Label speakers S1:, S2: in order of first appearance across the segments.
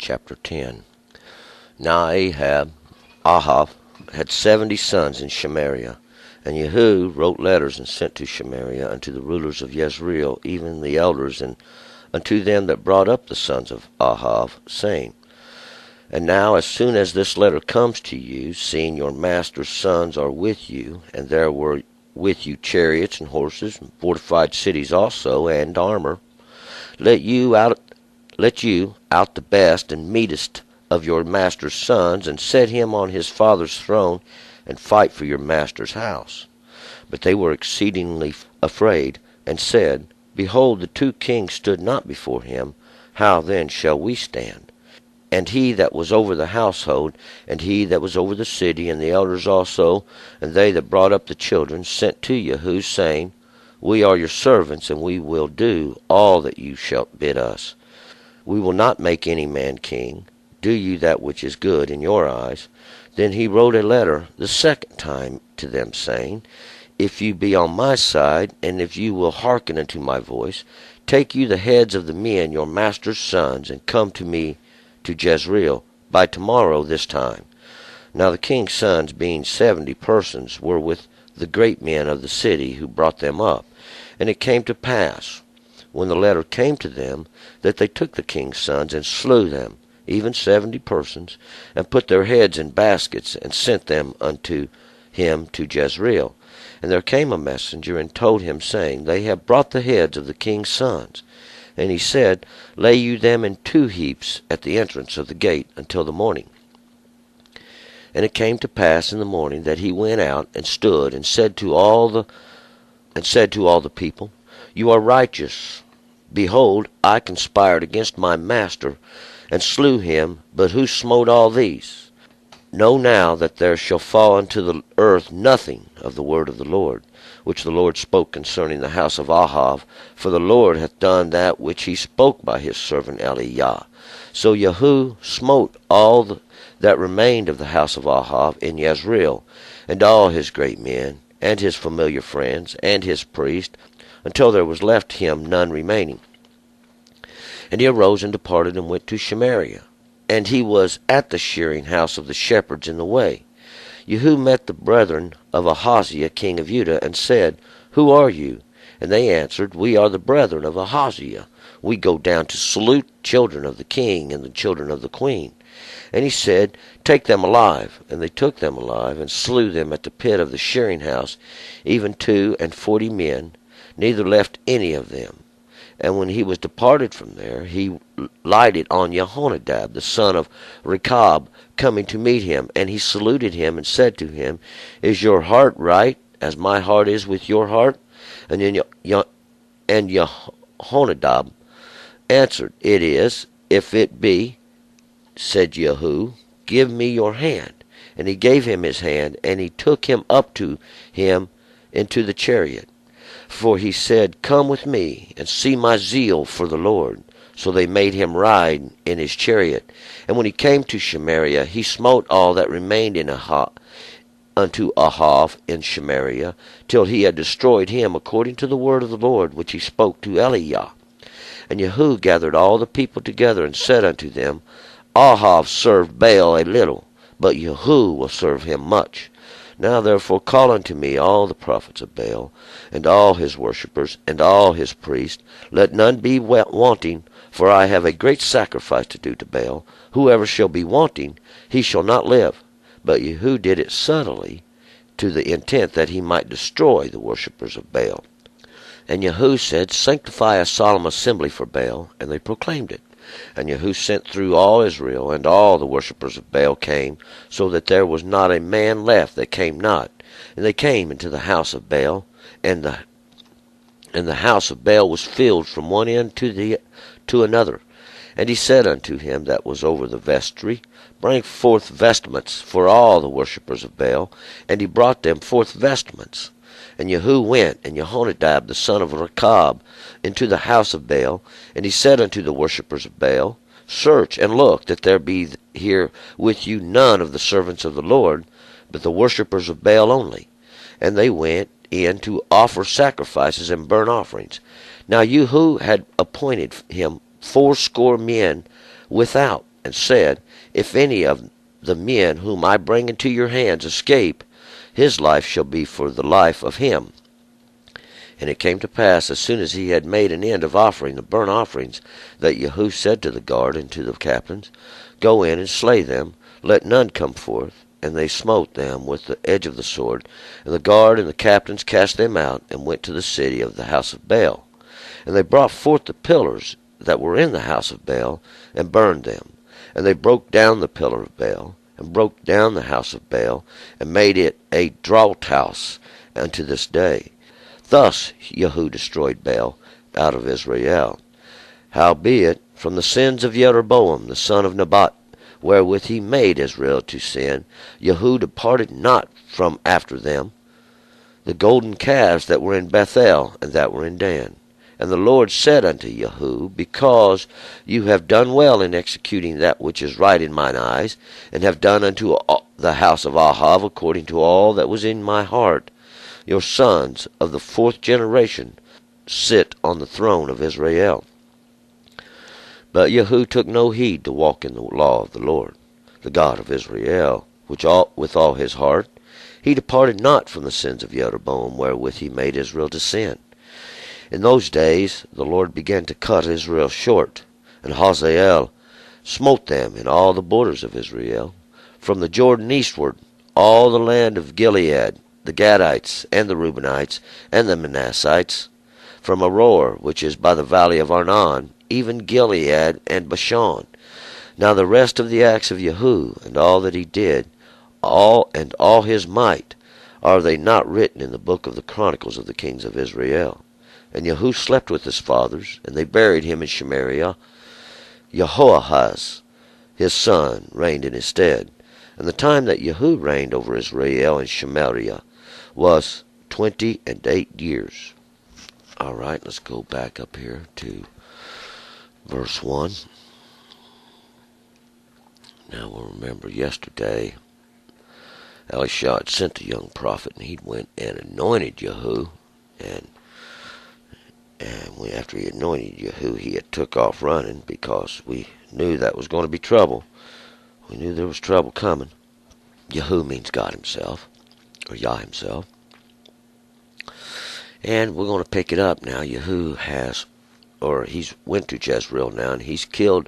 S1: chapter 10. Now Ahab, had 70 sons in Samaria. And Jehu wrote letters and sent to Samaria unto the rulers of Jezreel, even the elders, and unto them that brought up the sons of Ahab, saying, And now as soon as this letter comes to you, seeing your master's sons are with you, and there were with you chariots and horses, and fortified cities also, and armor, let you out the best and meetest of your master's sons, and set him on his father's throne, and fight for your master's house. But they were exceedingly afraid, and said, Behold, the 2 kings stood not before him. How then shall we stand? And he that was over the household, and he that was over the city, and the elders also, and they that brought up the children, sent to Jehu, saying, We are your servants, and we will do all that you shall bid us. We will not make any man king. Do you that which is good in your eyes. Then he wrote a letter the second time to them, saying, If you be on my side, and if you will hearken unto my voice, take you the heads of the men, your master's sons, and come to me to Jezreel by tomorrow this time. Now the king's sons, being 70 persons, were with the great men of the city, who brought them up. And it came to pass, when the letter came to them, that they took the king's sons, and slew them, even 70 persons, and put their heads in baskets, and sent them unto him to Jezreel. And there came a messenger, and told him, saying, They have brought the heads of the king's sons. And he said, Lay you them in 2 heaps at the entrance of the gate until the morning. And it came to pass in the morning that he went out and stood, and said to all the people, You are righteous. Behold, I conspired against my master, and slew him. But who smote all these? Know now that there shall fall unto the earth nothing of the word of the Lord, which the Lord spoke concerning the house of Ahab, for the Lord hath done that which he spoke by his servant Eliah. So Jehu smote all that remained of the house of Ahab in Jezreel, and all his great men, and his familiar friends, and his priests, until there was left him none remaining. And he arose and departed, and went to Samaria. And he was at the shearing house of the shepherds in the way. Jehu met the brethren of Ahaziah king of Judah, and said, Who are you? And they answered, We are the brethren of Ahaziah. We go down to salute the children of the king and the children of the queen. And he said, Take them alive. And they took them alive, and slew them at the pit of the shearing house, even 42 men, neither left any of them. And when he was departed from there, he lighted on Jehonadab, the son of Rechab, coming to meet him. And he saluted him, and said to him, Is your heart right, as my heart is with your heart? And Jehonadab answered, It is. If it be, said Jehu, Give me your hand. And he gave him his hand, and he took him up to him into the chariot. For he said, Come with me, and see my zeal for the Lord. So they made him ride in his chariot. And when he came to Samaria, he smote all that remained unto Ahab in Samaria, till he had destroyed him, according to the word of the Lord, which he spoke to Eliah. And Jehu gathered all the people together, and said unto them, Ahab served Baal a little, but Jehu will serve him much. Now therefore call unto me all the prophets of Baal, and all his worshippers, and all his priests. Let none be wanting, for I have a great sacrifice to do to Baal. Whoever shall be wanting, he shall not live. But Jehu did it subtly, to the intent that he might destroy the worshippers of Baal. And Jehu said, Sanctify a solemn assembly for Baal, and they proclaimed it. And Jehu sent through all Israel, and all the worshippers of Baal came, so that there was not a man left that came not. And they came into the house of Baal, and the house of Baal was filled from one end to another. And he said unto him that was over the vestry, Bring forth vestments for all the worshippers of Baal. And he brought them forth vestments. And Jehu went, and Jehonadab the son of Rechab, into the house of Baal. And he said unto the worshippers of Baal, Search and look, that there be here with you none of the servants of the Lord, but the worshippers of Baal only. And they went in to offer sacrifices and burnt offerings. Now Jehu had appointed him 80 men without, and said, If any of the men whom I bring into your hands escape, his life shall be for the life of him. And it came to pass, as soon as he had made an end of offering the burnt offerings, that Jehu said to the guard and to the captains, Go in and slay them, let none come forth. And they smote them with the edge of the sword. And the guard and the captains cast them out, and went to the city of the house of Baal. And they brought forth the pillars that were in the house of Baal, and burned them. And they broke down the pillar of Baal, and broke down the house of Baal, and made it a draught house unto this day. Thus Jehu destroyed Baal out of Israel. Howbeit, from the sins of Jeroboam the son of Nebat, wherewith he made Israel to sin, Jehu departed not from after them the golden calves that were in Bethel and that were in Dan. And the Lord said unto Jehu, Because you have done well in executing that which is right in mine eyes, and have done unto the house of Ahab according to all that was in my heart, your sons of the fourth generation sit on the throne of Israel. But Jehu took no heed to walk in the law of the Lord, the God of Israel, with all his heart. He departed not from the sins of Jeroboam, wherewith he made Israel to sin. In those days the Lord began to cut Israel short, and Hazael smote them in all the borders of Israel, from the Jordan eastward, all the land of Gilead, the Gadites, and the Reubenites, and the Manassites, from Aroer, which is by the valley of Arnon, even Gilead and Bashan. Now the rest of the acts of Jehu, and all that he did, all his might, are they not written in the book of the chronicles of the kings of Israel? And Jehu slept with his fathers, and they buried him in Samaria. Jehoahaz, his son, reigned in his stead. And the time that Jehu reigned over Israel in Samaria was 28 years. All right, let's go back up here to verse 1. Now we'll remember yesterday Elisha had sent the young prophet, and he went and anointed Jehu, and after he anointed Jehu, he had took off running, because we knew that was going to be trouble. We knew there was trouble coming. Jehu means God himself, or Yah himself. And we're going to pick it up now. Jehu he's went to Jezreel now, and he's killed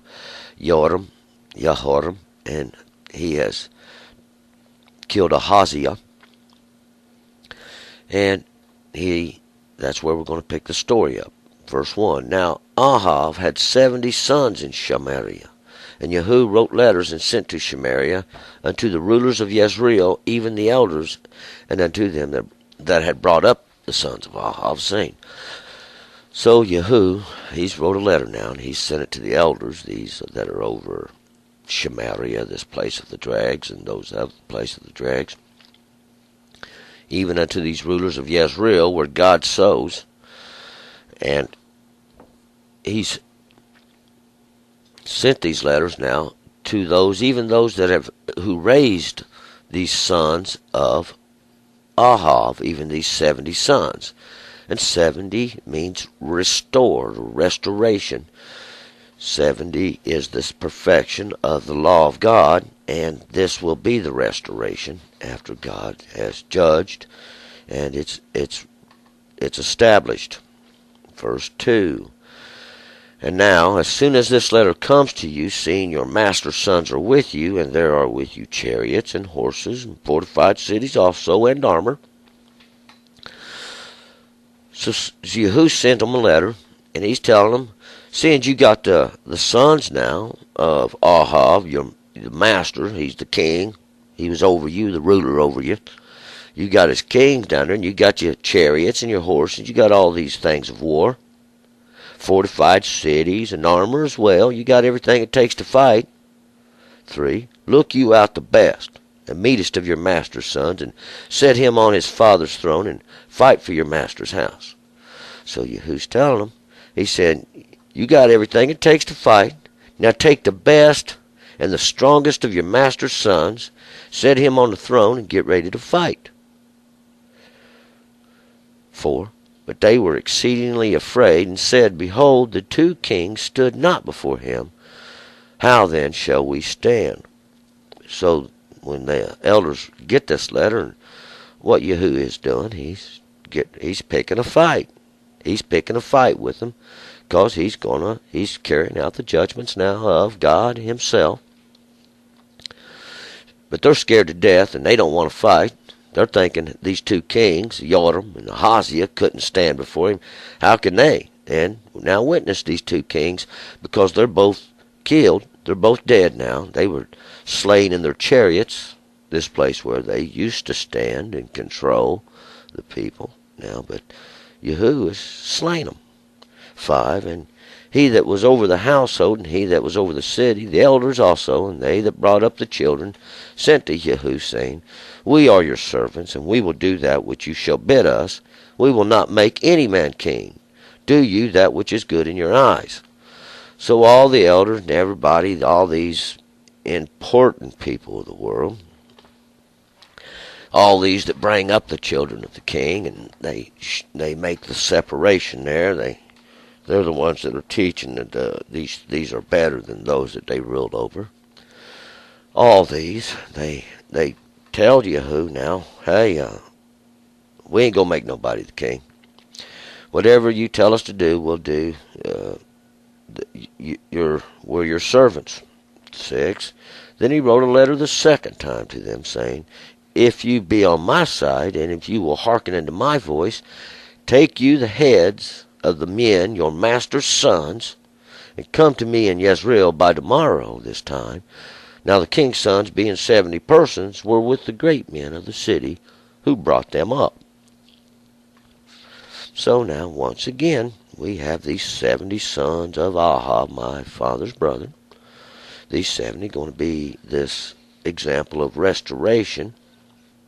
S1: Jehoram, and he has killed Ahaziah. And that's where we're going to pick the story up. Verse 1. Now Ahab had 70 sons in Samaria. And Jehu wrote letters and sent to Samaria unto the rulers of Jezreel, even the elders, and unto them that had brought up the sons of Ahab, saying. So Jehu, he's wrote a letter now, and he's sent it to the elders, these that are over Samaria, this place of the drags, and those other place of the drags, even unto these rulers of Jezreel, where God sows. And he's sent these letters now to those, even those who raised these sons of Ahab, even these 70 sons. And 70 means restored, or restoration. 70 is this perfection of the law of God, and this will be the restoration after God has judged, and it's established. Verse 2. And now, as soon as this letter comes to you, seeing your master's sons are with you, and there are with you chariots and horses and fortified cities also, and armor. So Jehu sent them a letter, and he's telling them, seeing you got the sons now of Ahab, the master, he's the king, he was over you, the ruler over you. You got his kings down there, and you got your chariots and your horses, you got all these things of war. Fortified cities and armor as well. You got everything it takes to fight. 3. Look you out the best and meetest of your master's sons, and set him on his father's throne, and fight for your master's house. So Jehu's telling them, he said, you got everything it takes to fight. Now take the best and the strongest of your master's sons, set him on the throne, and get ready to fight. 4. But they were exceedingly afraid, and said, Behold, the 2 kings stood not before him, How then shall we stand? So when the elders get this letter, and what Jehu is doing, he's picking a fight. He's picking a fight with them, because he's carrying out the judgments now of God himself. But they're scared to death, and they don't want to fight. They're thinking these two kings, Joram and Ahaziah, couldn't stand before him. How can they? And now witness these two kings, because they're both killed. They're both dead now. They were slain in their chariots, this place where they used to stand and control the people now. But Jehu has slain them. 5, and he that was over the household, and he that was over the city, the elders also, and they that brought up the children, sent to Jehu, saying, We are your servants, and we will do that which you shall bid us. We will not make any man king. Do you that which is good in your eyes. So all the elders and everybody, all these important people of the world, all these that bring up the children of the king, and they make the separation there. They're the ones that are teaching that these are better than those that they ruled over. All these, they tell Jehu now, hey, we ain't going to make nobody the king. Whatever you tell us to do, we'll do. We're your servants. 6. Then he wrote a letter the second time to them, saying, If you be on my side, and if you will hearken unto my voice, take you the heads of the men, your master's sons, and come to me in Jezreel by tomorrow this time. Now the king's sons, being 70 persons, were with the great men of the city, who brought them up. So now, once again, we have these 70 sons of Ahab, my father's brother. These 70 going to be this example of restoration.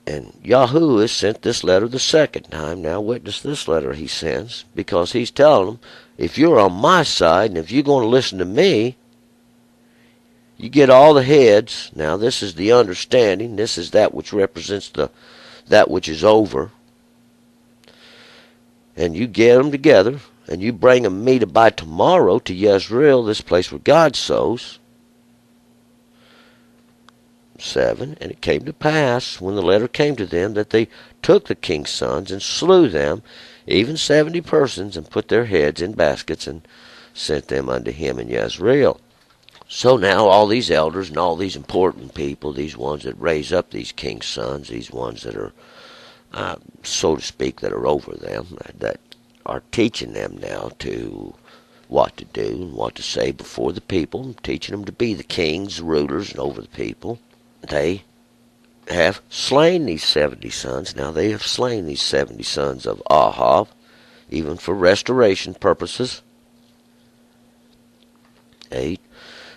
S1: And Jehu has sent this letter the second time. Now witness this letter he sends, because he's telling them, if you're on my side, and if you're going to listen to me, you get all the heads. Now this is the understanding. This is that which represents that which is over. And you get them together, and you bring them me by tomorrow to Jezreel, this place where God sows. 7, and it came to pass, when the letter came to them, that they took the king's sons and slew them, even 70 persons, and put their heads in baskets, and sent them unto him in Jezreel. So now all these elders and all these important people, these ones that raise up these king's sons, these ones that are, so to speak, that are over them, that are teaching them now to what to do and what to say before the people, teaching them to be the kings, rulers, and over the people. They have slain these 70 sons. Now they have slain these 70 sons of Ahab, even for restoration purposes. 8.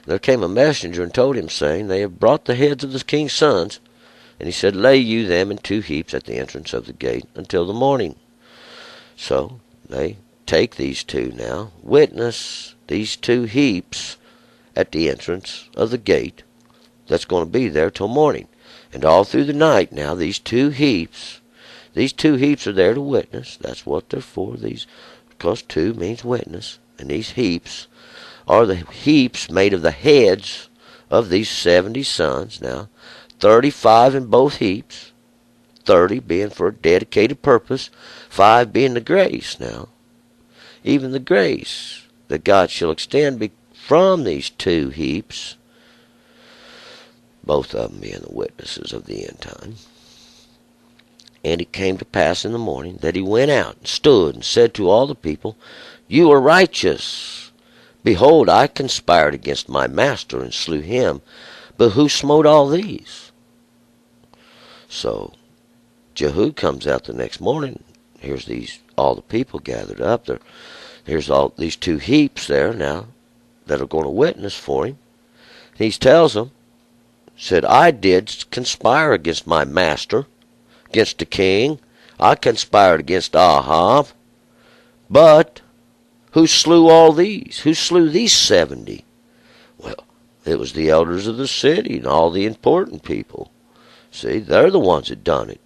S1: There came a messenger and told him, saying, They have brought the heads of the king's sons. And he said, Lay you them in 2 heaps at the entrance of the gate until the morning. So they take these 2 now, witness these 2 heaps at the entrance of the gate. That's going to be there till morning. And all through the night now, these 2 heaps are there to witness. That's what they're for. Because 2 means witness. And these heaps are the heaps made of the heads of these 70 sons. Now, 35 in both heaps. 30 being for a dedicated purpose. 5 being the grace now. Even the grace that God shall extend from these 2 heaps, both of them being the witnesses of the end time. And it came to pass in the morning that he went out and stood and said to all the people, You are righteous. Behold, I conspired against my master and slew him. But who smote all these? So Jehu comes out the next morning. Here's all the people gathered up. Here's all these 2 heaps there now that are going to witness for him. He tells them, said, I did conspire against my master, against the king. I conspired against Ahab. But who slew all these? Who slew these 70? Well, it was the elders of the city and all the important people. See, they're the ones that done it.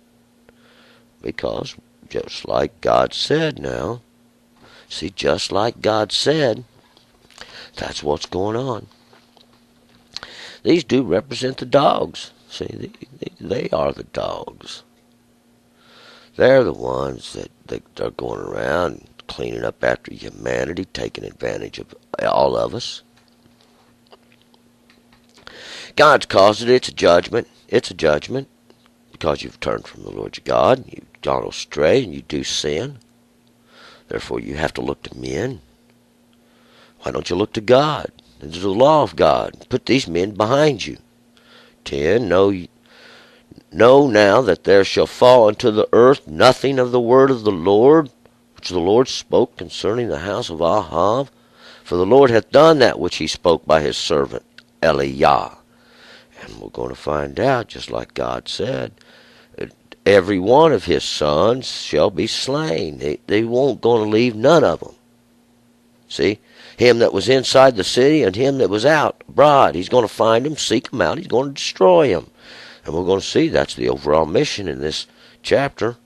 S1: Because just like God said now, see, just like God said, that's what's going on. These do represent the dogs. See, they are the dogs. They're the ones that are going around cleaning up after humanity, taking advantage of all of us. God's caused it. It's a judgment. It's a judgment because you've turned from the Lord your God. You've gone astray and you do sin. Therefore, you have to look to men. Why don't you look to God and to the law of God? Put these men behind you. 10. Know now that there shall fall unto the earth nothing of the word of the Lord, which the Lord spoke concerning the house of Ahab. For the Lord hath done that which he spoke by his servant Eliah. And we're going to find out, just like God said, every one of his sons shall be slain. They won't going to leave none of them. See? Him that was inside the city and him that was out abroad. He's going to find him, seek him out. He's going to destroy him. And we're going to see that's the overall mission in this chapter.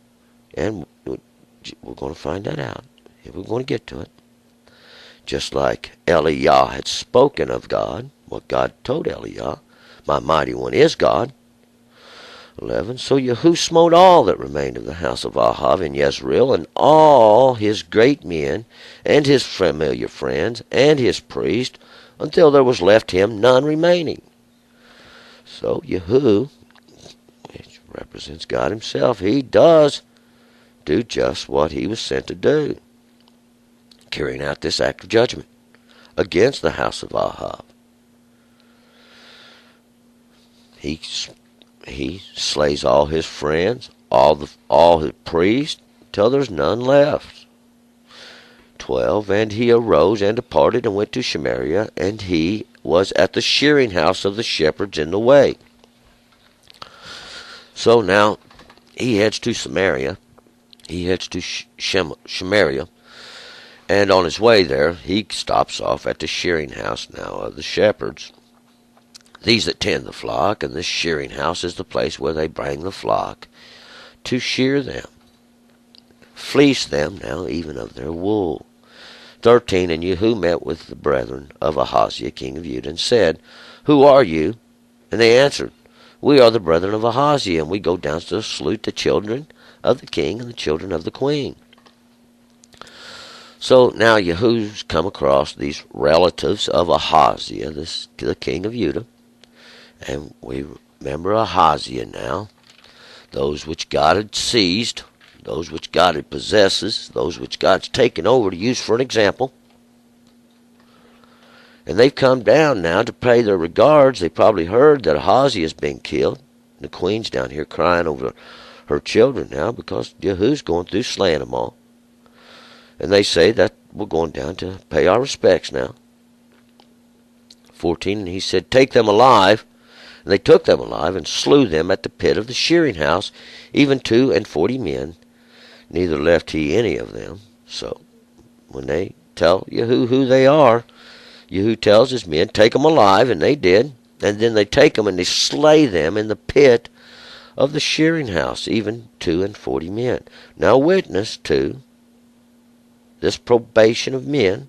S1: And we're going to find that out. We're going to get to it. Just like Eliah had spoken of God, what God told Eliah, my mighty one is God. 11. So Jehu smote all that remained of the house of Ahab in Jezreel, and all his great men, and his familiar friends, and his priests, until there was left him none remaining. So Jehu, which represents God himself, he does do just what he was sent to do, carrying out this act of judgment against the house of Ahab. He slays all his friends, all his priests, till there's none left. 12. And he arose and departed and went to Samaria, and he was at the shearing house of the shepherds in the way. So now he heads to Samaria. He heads to Samaria. And on his way there, he stops off at the shearing house now of the shepherds. These that tend the flock, and this shearing house is the place where they bring the flock to shear them, fleece them now even of their wool. 13. And Jehu met with the brethren of Ahaziah king of Judah, and said, Who are you? And they answered, We are the brethren of Ahaziah, and we go down to salute the children of the king and the children of the queen. So now Jehu's come across these relatives of Ahaziah, the king of Judah. And we remember Ahaziah now, those which God had seized, those which God had possesses, those which God's taken over to use for an example. And they've come down now to pay their regards. They probably heard that Ahaziah has been killed. The queen's down here crying over her children now because Jehu's going through slaying them all. And they say that we're going down to pay our respects now. 14. And he said, Take them alive. And they took them alive and slew them at the pit of the shearing house, even 42 men. Neither left he any of them. So when they tell Jehu who they are, Jehu tells his men, Take them alive, and they did. And then they take them and they slay them in the pit of the shearing house, even 42 men. Now witness to this probation of men.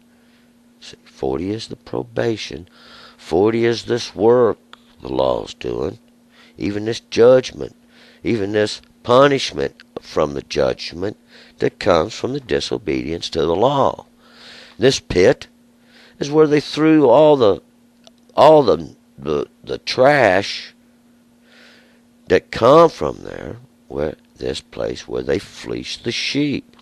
S1: See, 40 is the probation. 40 is this work the law's doing. Even this judgment. Even this punishment from the judgment that comes from the disobedience to the law. This pit is where they threw all the trash that come from there, where this place where they fleeced the sheep.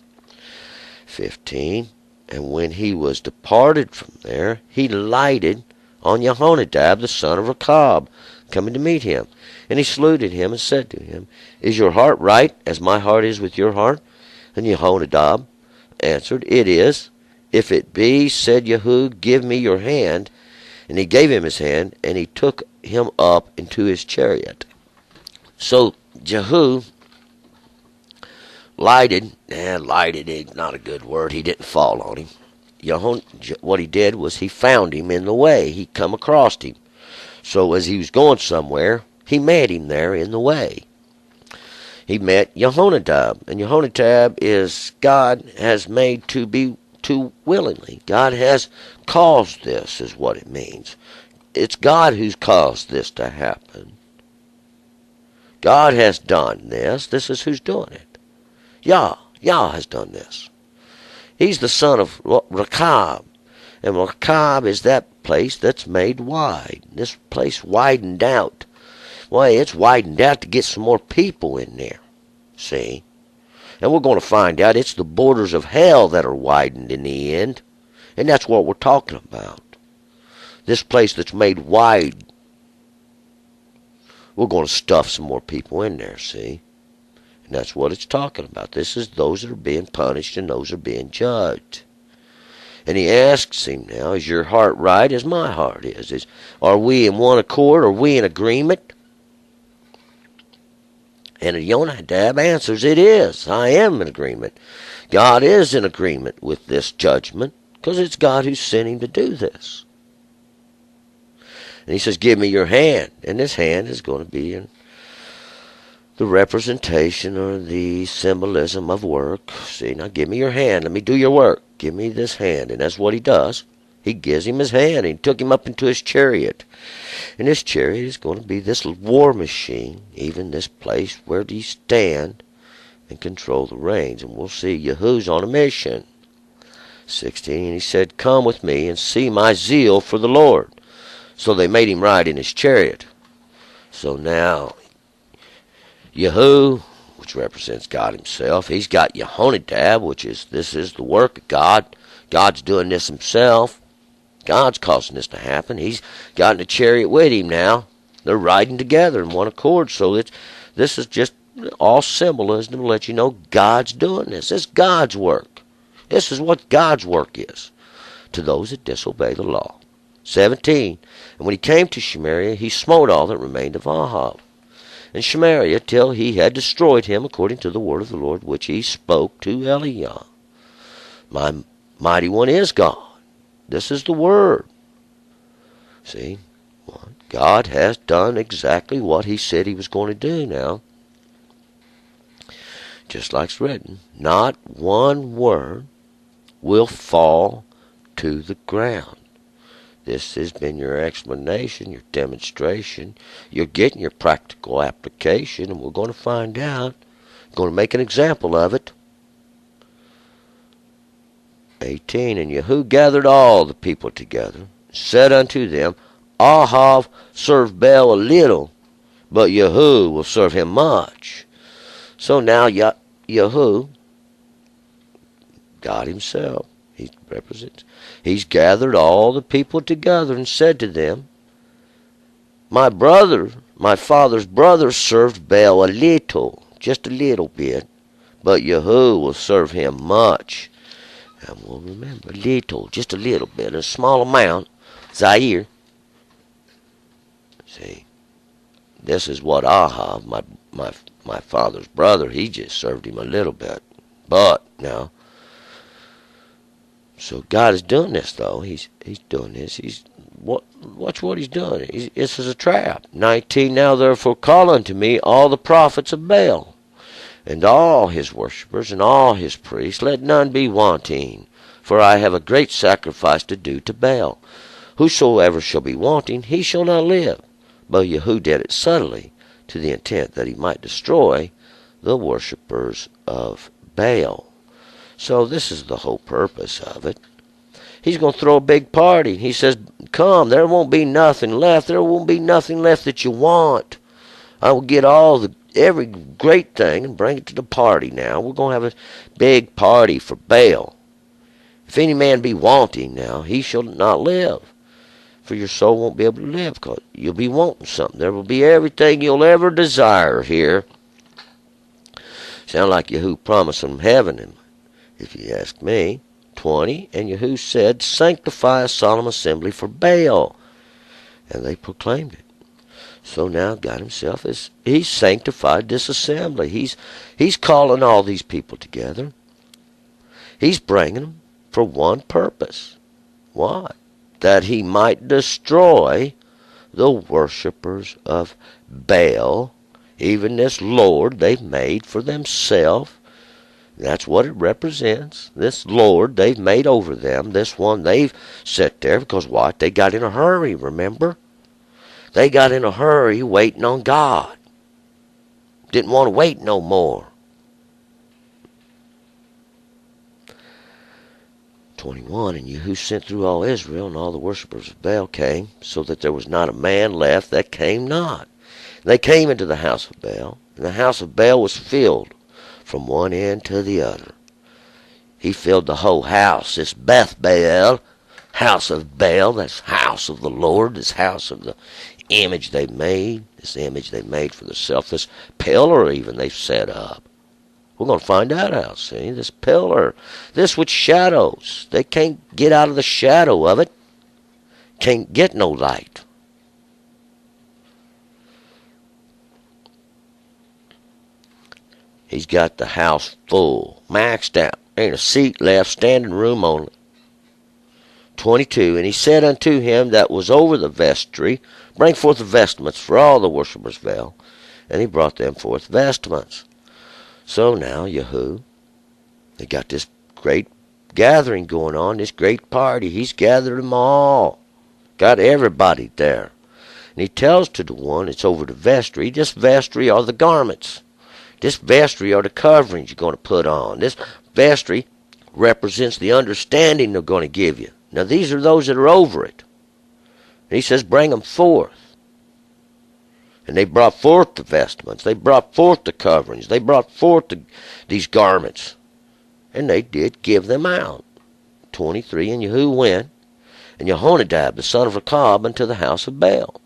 S1: 15. And when he was departed from there, he lighted on Jehonadab the son of Rechab, coming to meet him. And he saluted him and said to him, Is your heart right, as my heart is with your heart? And Jehonadab answered, It is. If it be, said Jehu, Give me your hand. And he gave him his hand, and he took him up into his chariot. So Jehu lighted is not a good word. He didn't fall on him. What he did was he found him in the way. He come across him. So as he was going somewhere, he met him there in the way. He met Jehonadab. And Jehonadab is God has made to be too willingly. God has caused this, is what it means. it's God who's caused this to happen. God has done this. This is who's doing it. Yah has done this. He's the son of Rechab. And Rechab is that place that's made wide. This place widened out. Well, it's widened out to get some more people in there. See? And we're going to find out it's the borders of hell that are widened in the end. And that's what we're talking about. This place that's made wide. We're going to stuff some more people in there, see? And that's what it's talking about. This is those that are being punished and those that are being judged. And he asks him now, is your heart right as my heart is? Are we in one accord? Are we in agreement? And Jonadab answers, it is. I am in agreement. God is in agreement with this judgment because it's God who sent him to do this. And he says, give me your hand. And this hand is going to be in the representation or the symbolism of work. See, now give me your hand. Let me do your work. Give me this hand. And that's what he does. He gives him his hand. He took him up into his chariot. And this chariot is going to be this war machine, even this place where he stand and control the reins. And we'll see Yehu's on a mission. 16, and he said, come with me and see my zeal for the Lord. So they made him ride in his chariot. So now Yehu, which represents God himself, he's got Jehonadab, this is the work of God. God's doing this himself. God's causing this to happen. He's got in a chariot with him now. They're riding together in one accord. So this is just all symbolism to let you know God's doing this. It's God's work. This is what God's work is to those that disobey the law. 17, and when he came to Samaria, he smote all that remained of Ahab. And Samaria, till he had destroyed him, according to the word of the Lord, which he spoke to Eliah. My mighty one is God. This is the word. See, God has done exactly what he said he was going to do now. Just like it's written, not one word will fall to the ground. This has been your explanation, your demonstration. You're getting your practical application, and we're going to find out. We're going to make an example of it. 18, and Yehu gathered all the people together, said unto them, Ahab served Baal a little, but Yehu will serve him much. So now Yehu, God himself, he represents. He's gathered all the people together and said to them, my father's brother served Baal a little, just a little bit, but Yehu will serve him much. And we'll remember, little, just a little bit, a small amount, Zaire. See, this is what Ahab, my father's brother, he just served him a little bit. But now, so God is doing this, though. He's doing this. Watch what he's doing. This is a trap. 19, now therefore call unto me all the prophets of Baal, and all his worshippers, and all his priests. Let none be wanting, for I have a great sacrifice to do to Baal. Whosoever shall be wanting, he shall not live. But Yehu did it subtly, to the intent that he might destroy the worshippers of Baal. So this is the whole purpose of it. He's going to throw a big party. He says, come, there won't be nothing left. There won't be nothing left that you want. I will get every great thing and bring it to the party now. We're going to have a big party for Baal. If any man be wanting now, he shall not live. For your soul won't be able to live, because you'll be wanting something. There will be everything you'll ever desire here. Sound like Yehu promised them heaven, if you ask me. 20, and Yehu said, sanctify a solemn assembly for Baal. And they proclaimed it. So now God himself he's sanctified this assembly. He's calling all these people together. He's bringing them for one purpose. What? That he might destroy the worshippers of Baal, even this Lord they've made for themselves. That's what it represents. This Lord they've made over them, this one they've set there, because what? They got in a hurry, remember? They got in a hurry waiting on God. Didn't want to wait no more. 21, and Jehu sent through all Israel, and all the worshippers of Baal came, so that there was not a man left that came not. They came into the house of Baal, and the house of Baal was filled from one end to the other. He filled the whole house. This Beth Baal, house of Baal, that's house of the Lord, this house of the image they made, this image they made for themselves, this pillar even they've set up. We're going to find that out, see, this pillar, this with shadows. They can't get out of the shadow of it. Can't get no light. He's got the house full, maxed out. Ain't a seat left, standing room only. 22, and he said unto him that was over the vestry, bring forth the vestments for all the worshippers of Baal. And he brought them forth vestments. So now, Jehu, they got this great gathering going on, this great party. He's gathered them all. Got everybody there. And he tells to the one that's over the vestry, this vestry are the garments. This vestry are the coverings you're going to put on. This vestry represents the understanding they're going to give you. Now, these are those that are over it. And he says, bring them forth. And they brought forth the vestments. They brought forth the coverings. They brought forth these garments. And they did give them out. 23, and Jehu went, and Jehonadab, the son of Rechab, unto the house of Baal.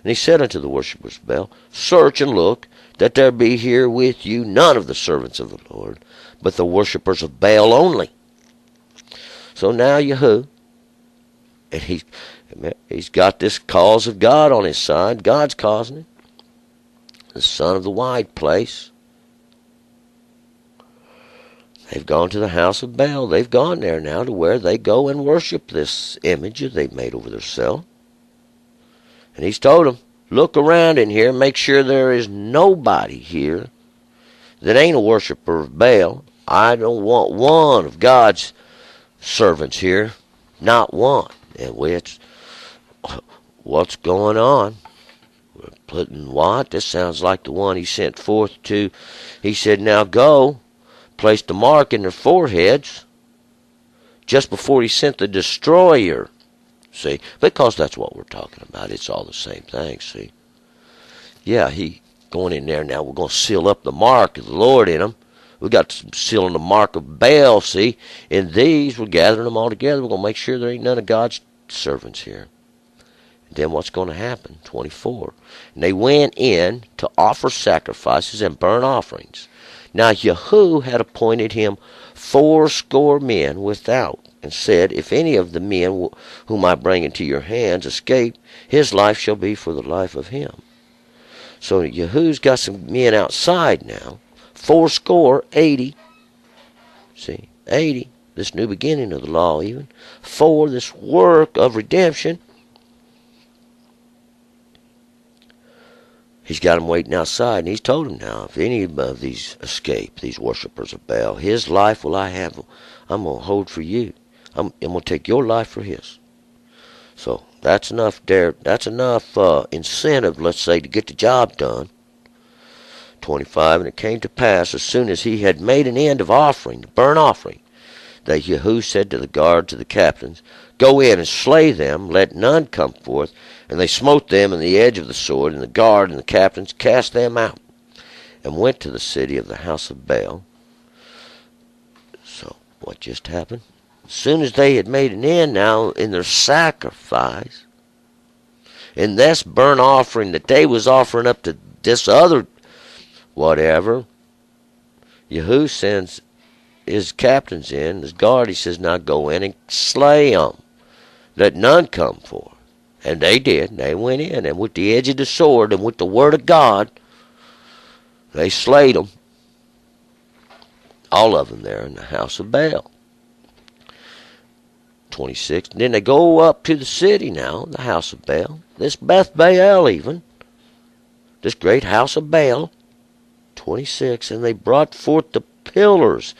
S1: And he said unto the worshippers of Baal, search and look, that there be here with you none of the servants of the Lord, but the worshippers of Baal only. So now Jehu, and he's got this cause of God on his side. God's causing it. The son of the wide place. They've gone to the house of Baal. They've gone there now to where they go and worship this image that they've made over themselves. And he's told them, look around in here, make sure there is nobody here that ain't a worshiper of Baal. I don't want one of God's servants here. Not one. And what's going on? We're putting what? This sounds like the one he sent forth to. He said, now go, place the mark in their foreheads, just before he sent the destroyer. See, because that's what we're talking about. It's all the same thing, see. Yeah, he going in there now. We're going to seal up the mark of the Lord in them. We got some sealing the mark of Baal, see. In these, we're gathering them all together. We're going to make sure there ain't none of God's servants here. And then what's going to happen? 24. And they went in to offer sacrifices and burnt offerings. Now Jehu had appointed him 80 men without, and said, if any of the men whom I bring into your hands escape, his life shall be for the life of him. So Jehu's got some men outside now, 80. See, 80, this new beginning of the law even, for this work of redemption. He's got them waiting outside, and he's told them now, if any of these escape, these worshippers of Baal, his life will I have, I'm going to hold for you. I'm going to take your life for his. So that's enough there. That's enough incentive, let's say, to get the job done. 25, and it came to pass, as soon as he had made an end of offering, the burnt offering, that Jehu said to the guard, to the captains, go in and slay them, let none come forth. And they smote them in the edge of the sword, and the guard and the captains cast them out, and went to the city of the house of Baal. So, what just happened? As soon as they had made an end now in their sacrifice, in this burnt offering that they was offering up to this other whatever, Jehu sends his captains in, his guard, he says, now go in and slay them. Let none come forth. And they did. They went in, and with the edge of the sword and with the word of God, they slayed them. All of them there in the house of Baal. 26. And then they go up to the city now, the house of Baal. This Beth Baal even. This great house of Baal. 26. And they brought forth the pillars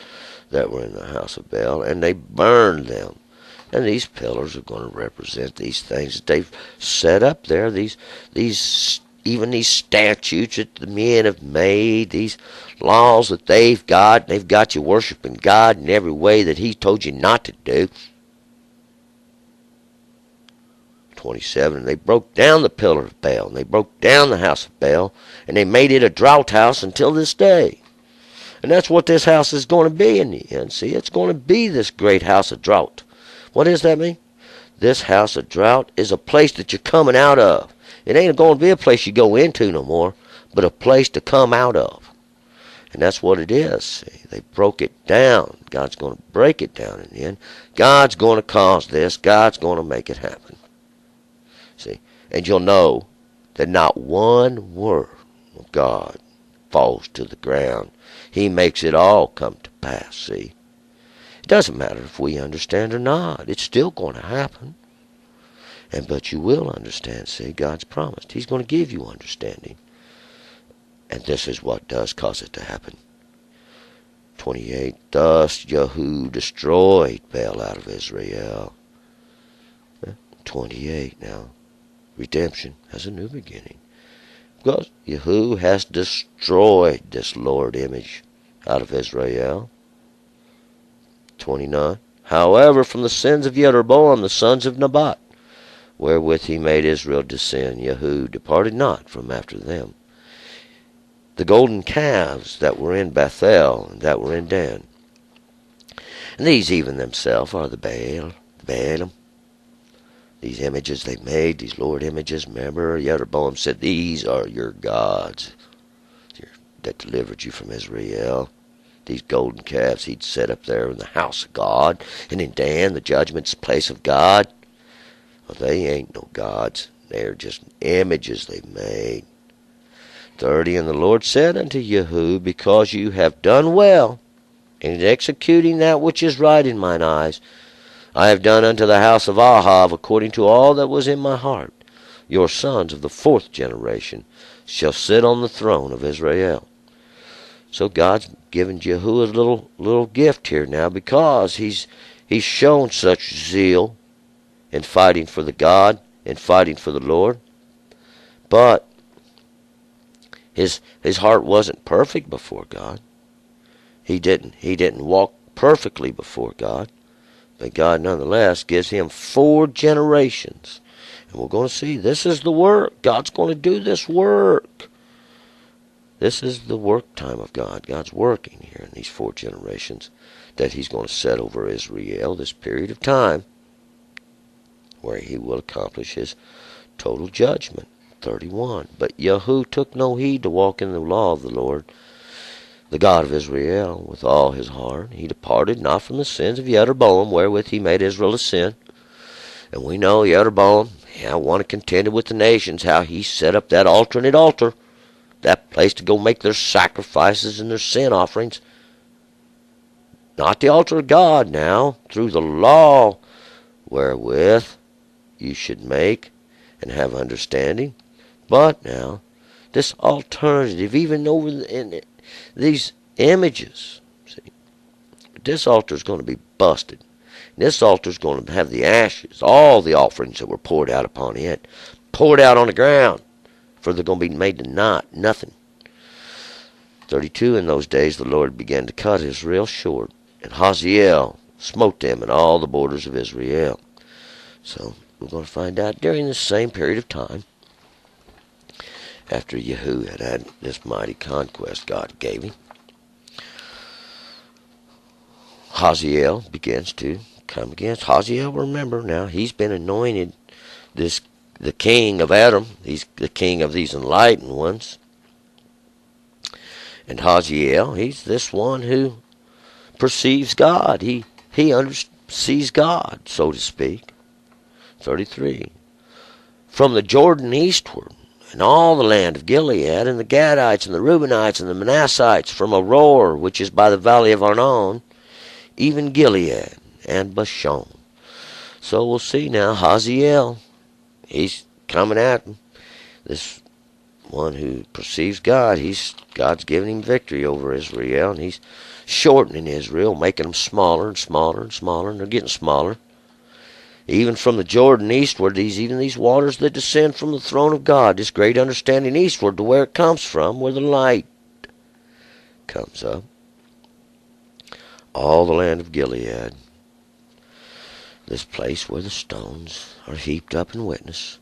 S1: that were in the house of Baal, and they burned them. And these pillars are going to represent these things that they've set up there, even these statutes that the men have made, these laws that they've got you worshiping God in every way that He told you not to do. 27, they broke down the pillar of Baal, and they broke down the house of Baal, and they made it a drought house until this day. And that's what this house is going to be in the end. See, it's going to be this great house of drought. What does that mean? This house of drought is a place that you're coming out of. It ain't going to be a place you go into no more, but a place to come out of. And that's what it is. See, they broke it down. God's going to break it down in the end. God's going to cause this. God's going to make it happen. See, and you'll know that not one word of God falls to the ground. He makes it all come to pass, see. It doesn't matter if we understand or not. It's still going to happen. But you will understand, see, God's promised. He's going to give you understanding. And this is what does cause it to happen. 28, thus Jehu destroyed Baal out of Israel. 28 now. Redemption has a new beginning. Because Jehu has destroyed this Lord image out of Israel. 29. However, from the sins of Jeroboam, the sons of Nebat, wherewith he made Israel to sin, Jehu departed not from after them. The golden calves that were in Bethel and that were in Dan. And these even themselves are the Baalim. These images they made, these Lord images, remember, Jeroboam said, these are your gods that delivered you from Israel. These golden calves he'd set up there in the house of God. And in Dan, the judgment's place of God. Well, they ain't no gods. They're just images they made. 30, and the Lord said unto Jehu, because you have done well in executing that which is right in mine eyes, I have done unto the house of Ahab according to all that was in my heart. Your sons of the 4th generation shall sit on the throne of Israel. So God's given Jehu a little gift here now, because he's shown such zeal in fighting for the God and fighting for the Lord. But his heart wasn't perfect before God. He didn't walk perfectly before God. But God nonetheless gives him 4 generations. And we're going to see this is the work. God's going to do this work. This is the work time of God. God's working here in these 4 generations that he's going to set over Israel, this period of time where he will accomplish his total judgment. 31. But Jehu took no heed to walk in the law of the Lord, the God of Israel, with all his heart. He departed not from the sins of Jeroboam, wherewith he made Israel to sin. And we know Jeroboam, one that contended with the nations, how he set up that alternate altar, that place to go make their sacrifices and their sin offerings. Not the altar of God now, through the law wherewith you should make and have understanding. But now, this alternative, even over in these images, see, this altar is going to be busted. This altar is going to have the ashes, all the offerings that were poured out upon it, poured out on the ground, for they're going to be made to nothing. 32, in those days the Lord began to cut Israel short, and Hazael smote them in all the borders of Israel. So we're going to find out during this same period of time, after Jehu had this mighty conquest God gave him, Hazael begins to come against. Hazael, remember now, he's been anointed the king of Edom. He's the king of these enlightened ones. And Hazael, he's this one who perceives God. He sees God, so to speak. 33. From the Jordan eastward, and all the land of Gilead, and the Gadites, and the Reubenites, and the Manassites, from Aroer, which is by the valley of Arnon, even Gilead, and Bashan. So we'll see now, Hazael, he's coming at him. This one who perceives God. God's giving him victory over Israel, and he's shortening Israel, making them smaller and smaller and smaller, and they're getting smaller. Even from the Jordan eastward, these waters that descend from the throne of God, this great understanding eastward to where it comes from, where the light comes up. All the land of Gilead, this place where the stones are heaped up in witness.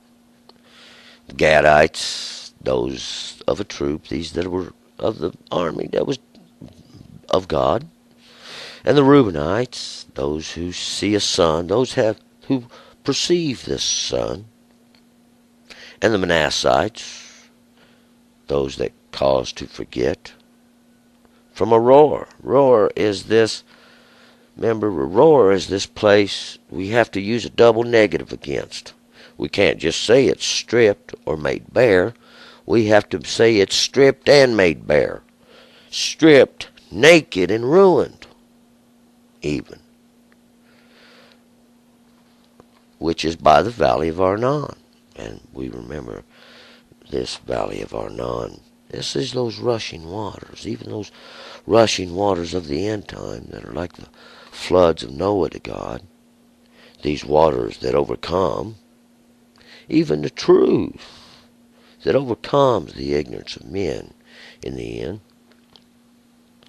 S1: The Gadites, those of a troop, these that were of the army that was of God. And the Reubenites, those who see a sun, who perceive this sun. And the Manassites, those that cause to forget. From Aurora. Aurora is this, remember, Aurora is this place we have to use a double negative against. We can't just say it's stripped or made bare. We have to say it's stripped and made bare. Stripped, naked, and ruined, even. Which is by the valley of Arnon. And we remember this valley of Arnon. This is those rushing waters, even those rushing waters of the end time that are like the floods of Noah to God. These waters that overcome even the truth, that overcomes the ignorance of men in the end.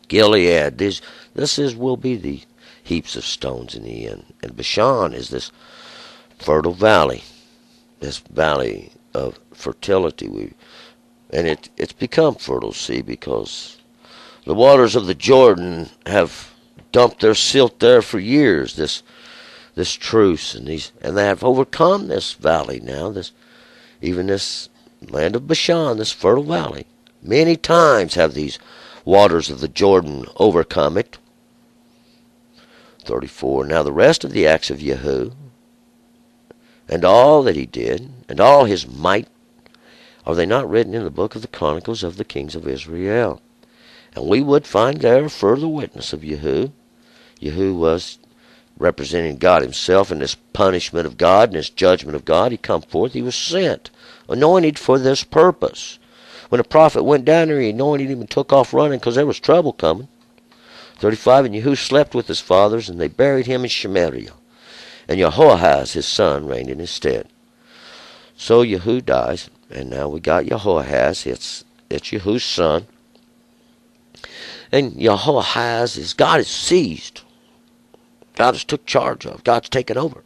S1: Gilead, will be the heaps of stones in the end. And Bashan is this fertile valley, this valley of fertility. And it's become fertile, see, because the waters of the Jordan have dumped their silt there for years, this truce, and they have overcome this valley now, even this land of Bashan, this fertile valley. Many times have these waters of the Jordan overcome it. 34. Now the rest of the acts of Jehu, and all that he did, and all his might, are they not written in the book of the Chronicles of the kings of Israel? And we would find there further witness of Jehu. Jehu was representing God himself in this punishment of God and this judgment of God. He come forth. He was sent, anointed for this purpose. When a prophet went down there, he anointed him and took off running because there was trouble coming. 35. And Jehu slept with his fathers, and they buried him in Samaria. And Jehoahaz, his son, reigned in his stead. So Jehu dies, and now we got Jehoahaz. It's Jehu's son. And Jehoahaz God is seized. God has took charge of. God's taken over.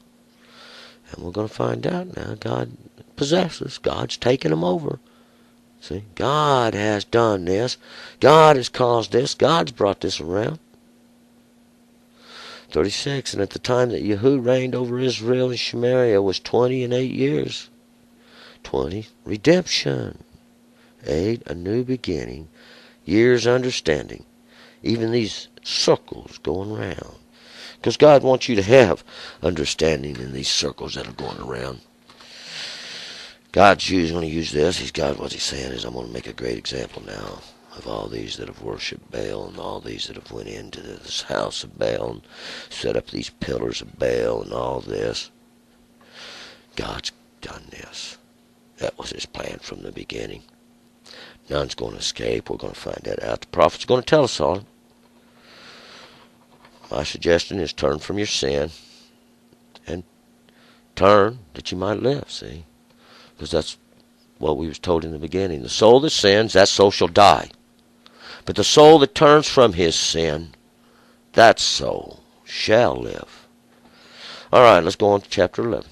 S1: And we're going to find out now God possesses. God's taken him over. See, God has done this. God has caused this. God's brought this around. 36. And at the time that Jehu reigned over Israel and Samaria was 20 and 8 years. 20, redemption. 8, a new beginning. Years, understanding. Even these circles going around. Because God wants you to have understanding in these circles that are going around. God's going to use this. What he's saying is, I'm going to make a great example now of all these that have worshipped Baal and all these that have went into this house of Baal and set up these pillars of Baal and all this. God's done this. That was his plan from the beginning. None's going to escape. We're going to find that out. The prophet's going to tell us all. My suggestion is turn from your sin and turn that you might live, see? Because that's what we was told in the beginning. The soul that sins, that soul shall die. But the soul that turns from his sin, that soul shall live. All right, let's go on to chapter 11.